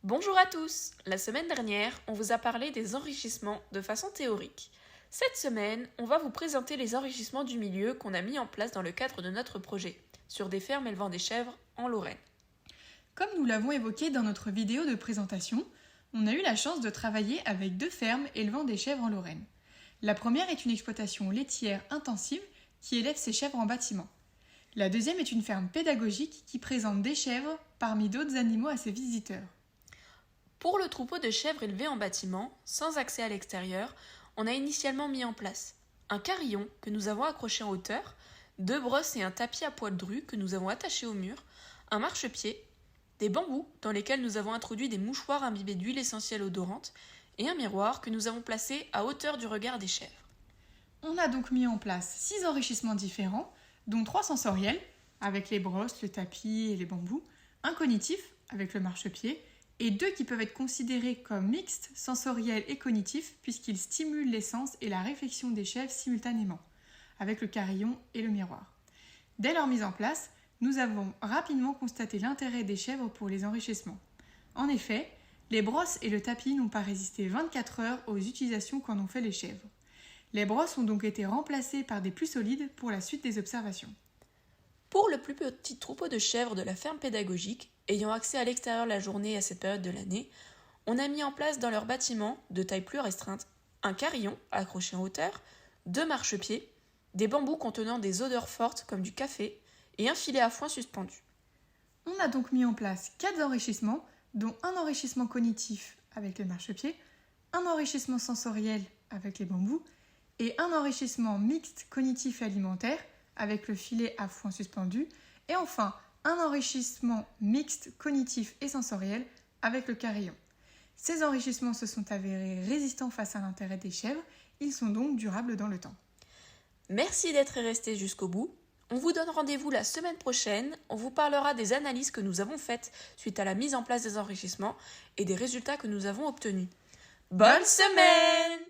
Bonjour à tous! La semaine dernière, on vous a parlé des enrichissements de façon théorique. Cette semaine, on va vous présenter les enrichissements du milieu qu'on a mis en place dans le cadre de notre projet, sur des fermes élevant des chèvres en Lorraine. Comme nous l'avons évoqué dans notre vidéo de présentation, on a eu la chance de travailler avec 2 fermes élevant des chèvres en Lorraine. La première est une exploitation laitière intensive qui élève ses chèvres en bâtiment. La deuxième est une ferme pédagogique qui présente des chèvres parmi d'autres animaux à ses visiteurs. Pour le troupeau de chèvres élevé en bâtiment, sans accès à l'extérieur, on a initialement mis en place un carillon que nous avons accroché en hauteur, 2 brosses et un tapis à poil dru que nous avons attaché au mur, un marchepied, des bambous dans lesquels nous avons introduit des mouchoirs imbibés d'huile essentielle odorante et un miroir que nous avons placé à hauteur du regard des chèvres. On a donc mis en place 6 enrichissements différents, dont 3 sensoriels, avec les brosses, le tapis et les bambous, un cognitif, avec le marchepied, et 2 qui peuvent être considérés comme mixtes, sensoriels et cognitifs, puisqu'ils stimulent les sens et la réflexion des chèvres simultanément, avec le carillon et le miroir. Dès leur mise en place, nous avons rapidement constaté l'intérêt des chèvres pour les enrichissements. En effet, les brosses et le tapis n'ont pas résisté 24 heures aux utilisations qu'en ont fait les chèvres. Les brosses ont donc été remplacées par des plus solides pour la suite des observations. Pour le plus petit troupeau de chèvres de la ferme pédagogique, ayant accès à l'extérieur la journée à cette période de l'année, on a mis en place dans leur bâtiment, de taille plus restreinte, un carillon accroché en hauteur, 2 marchepieds, des bambous contenant des odeurs fortes comme du café et un filet à foin suspendu. On a donc mis en place 4 enrichissements, dont un enrichissement cognitif avec les marchepieds, un enrichissement sensoriel avec les bambous et un enrichissement mixte cognitif et alimentaire avec le filet à foin suspendu et enfin un enrichissement mixte cognitif et sensoriel avec le carillon. Ces enrichissements se sont avérés résistants face à l'intérêt des chèvres, ils sont donc durables dans le temps. Merci d'être resté jusqu'au bout. On vous donne rendez-vous la semaine prochaine. On vous parlera des analyses que nous avons faites suite à la mise en place des enrichissements et des résultats que nous avons obtenus. Bonne semaine!